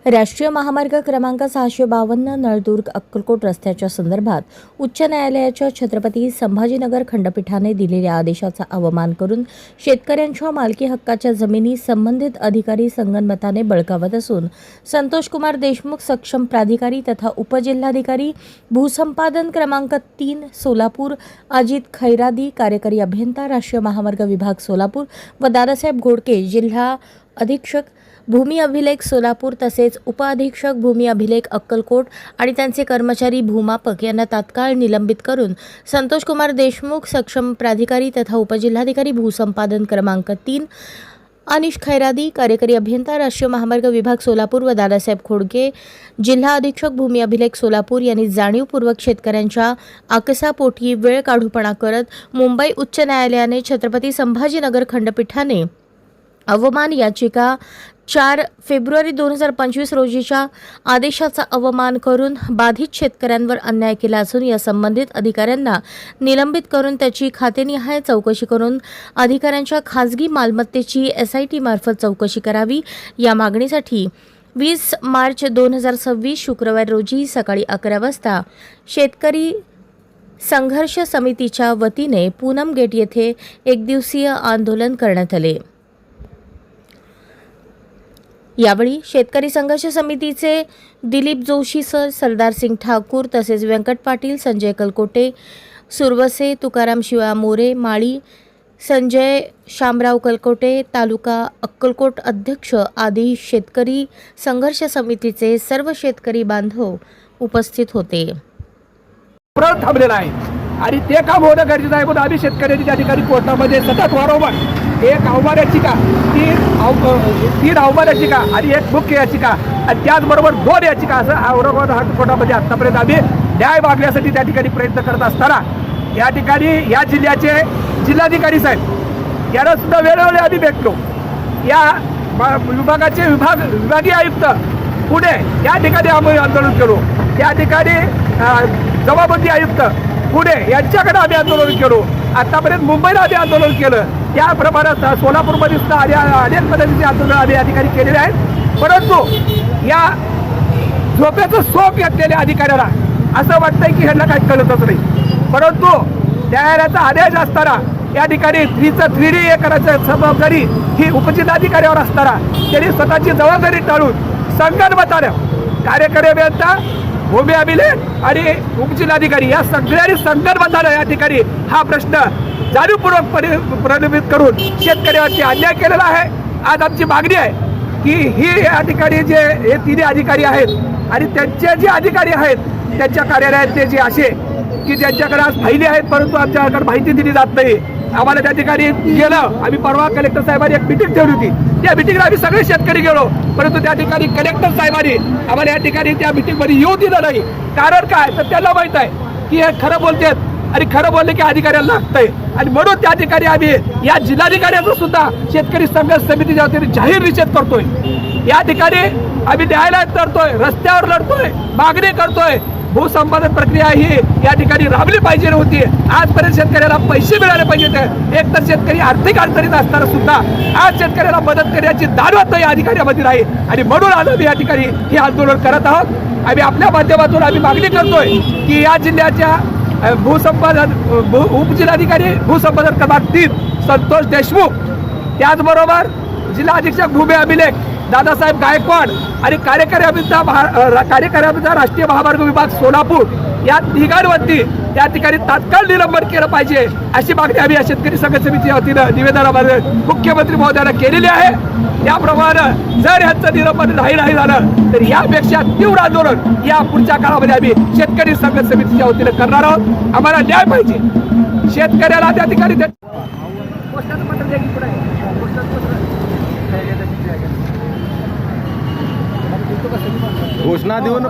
राष्ट्रीय महामार्ग क्रमांक 652 नळदुर्ग अक्कलकोट रस्त्याच्या संदर्भात उच्च न्यायालयाच्या छत्रपती संभाजीनगर खंडपीठाने दिलेल्या आदेशाचा अवमान करून शेतकऱ्यांच्या मालकी हक्काच्या जमिनी संबंधित अधिकारी संगनमताने बळकावत असून संतोषकुमार देशमुख सक्षम प्राधिकारी तथा उपजिल्हाधिकारी भूसंपादन क्रमांक 3 सोलापूर अजित खैरादी कार्यकारी अभियंता राष्ट्रीय महामार्ग विभाग सोलापूर व दादासाहेब घोडके जिल्हा अधीक्षक भूमी अभिलेख सोलापूर तसेच उपअधीक्षक भूमी अभिलेख अक्कलकोट आणि त्यांचे कर्मचारी भूमापक यांना तात्काळ निलंबित करून संतोषकुमार देशमुख सक्षम प्राधिकारी तथा उपजिल्हाधिकारी भूसंपादन क्रमांक 3 अनिश खैरादी कार्यकारी अभियंता राष्ट्रीय महामार्ग विभाग सोलापूर व दादासाहेब घोडके जिल्हा अधीक्षक भूमी अभिलेख सोलापूर यांनी जाणीवपूर्वक शेतकऱ्यांच्या आकसापोटी वेळ काढूपणा करत मुंबई उच्च न्यायालयाने छत्रपती संभाजीनगर खंडपीठाने अवमान याचिका 4 फेब्रुवारी 2025 रोजीच्या आदेशाचा अवमान करून बाधित शेतकऱ्यांवर अन्याय केला असून या संबंधित अधिकाऱ्यांना निलंबित करून त्याची खातेनिहाय चौकशी करून अधिकाऱ्यांच्या खाजगी मालमत्तेची SIT मार्फत चौकशी करावी या मागणीसाठी 20 मार्च 2026 शुक्रवार रोजी सकाळी 11 वाजता शेतकरी संघर्ष समितीच्या वतीने पूनम गेट येथे एकदिवसीय आंदोलन करण्यात आले। यावेळी शेतकरी संघर्ष समितीचे दिलीप जोशी सर, सरदार सिंग ठाकूर तसेच व्यंकट पाटील, संजय कलकोटे, सुरवसे, तुकाराम शिवा मोरे, माळी, संजय शामराव कलकोटे, तालुका अक्कलकोट अध्यक्ष आदी शेतकरी संघर्ष समितीचे सर्व शेतकरी बांधव उपस्थित होते। थांबलेला आहे आणि ते काम होणं गरजेचं आहे म्हणून आम्ही शेतकऱ्यांच्या ठिकाणी कोर्टामध्ये सतत वारंवार एक अवमान याचिका, तीन अवमान याचिका आणि एक मुख्य याचिका आणि त्याचबरोबर 2 याचिका असं औरंगाबाद कोर्टामध्ये आतापर्यंत आम्ही न्याय मागण्यासाठी त्या ठिकाणी प्रयत्न करत असताना या ठिकाणी या जिल्ह्याचे जिल्हाधिकारी साहेब यांना सुद्धा वेळोवेळी आम्ही भेटलो। या विभागाचे विभागीय आयुक्त पुणे या ठिकाणी आम्ही आंदोलन केलो। त्या ठिकाणी जबाबदारी आयुक्त पुणे यांच्याकडे आम्ही आंदोलन केलो। आतापर्यंत मुंबईला आम्ही आंदोलन केलं। त्याप्रमाणे सोलापूरमध्ये सुद्धा अनेक पद्धतीचे आंदोलन आम्ही या ठिकाणी केलेले आहेत। परंतु या झोपेचं सोप घेतलेल्या अधिकाऱ्याला असं वाटतंय की ह्यांना काही कळतच नाही। परंतु न्यायालयाचा आदेश असताना या ठिकाणी 3D हे करायचं जबाबदारी ही उपजिल्हाधिकाऱ्यावर असताना त्यांनी स्वतःची जबाबदारी टाळून संगनमतानं कार्यकारी अभियंता, भूमी अभिलेख आणि उपजिल्हाधिकारी या सगळ्यांनी संगनमतानं या ठिकाणी हा प्रश्न जाणीवपूर्वक प्रलंबित करून शेतकऱ्यांवरती अन्याय केलेला आहे। आज आमची मागणी आहे की ही या ठिकाणी जे हे 3 अधिकारी आहेत आणि त्यांचे जे अधिकारी आहेत त्यांच्या कार्यालयातले जे असे की ज्यांच्याकडे आज फायली आहेत परंतु आमच्याकडे माहिती दिली जात नाही। आम्हाला त्या ठिकाणी गेलं, आम्ही परवा कलेक्टर साहेबांनी एक मीटिंग ठेवली होती। त्या मीटिंगला आम्ही सगळे शेतकरी गेलो परंतु त्या ठिकाणी कलेक्टर साहेबांनी आम्हाला या ठिकाणी त्या मीटिंगमध्ये येऊ दिलं नाही। कारण काय तर त्यांना माहित आहे की हे खरं बोलतात आणि खरं बोलले की अधिकाऱ्याला लागतंय आणि म्हणून त्या ठिकाणी आम्ही या जिल्हाधिकाऱ्यांचा सुद्धा शेतकरी संघर्ष समितीच्या वतीने जाहीर निषेध करतोय। या ठिकाणी आम्ही न्यायालयात लढतोय, रस्त्यावर लढतोय, मागणी करतोय। भूसंपादन प्रक्रिया ही या ठिकाणी राबली पाहिजे होती। आजपर्यंत शेतकऱ्याला पैसे मिळाले पाहिजेत। एक तर शेतकरी आर्थिक अडचणीत असताना सुद्धा आज शेतकऱ्याला मदत करण्याची दानवत या अधिकाऱ्यामध्ये नाही आणि म्हणून आज आम्ही या ठिकाणी हे आंदोलन करत आहोत। आम्ही आपल्या माध्यमातून आम्ही मागणी करतोय की या जिल्ह्याच्या उपजिल्हाधिकारी भूसंपादन क्रमांक 3 संतोष देशमुख, त्याचबरोबर जिल्हा अधीक्षक भूमी अभिलेख दादासाहेब गायकवाड आणि कार्यकारी अभियंता राष्ट्रीय महामार्ग विभाग सोलापूर या तिघांवरती त्या ठिकाणी तात्काळ निलंबन केलं पाहिजे अशी मागणी आम्ही या शेतकरी संघर्ष समितीच्या वतीनं निवेदनामध्ये मुख्यमंत्री महोदयांना केलेली आहे। त्याप्रमाणे जर यांचं निलंबन नाही झालं तर यापेक्षा तीव्र आंदोलन या पुढच्या काळामध्ये आम्ही शेतकरी संघर्ष समितीच्या वतीनं करणार आहोत। आम्हाला न्याय पाहिजे। शेतकऱ्याला त्या ठिकाणी घोषणा देऊन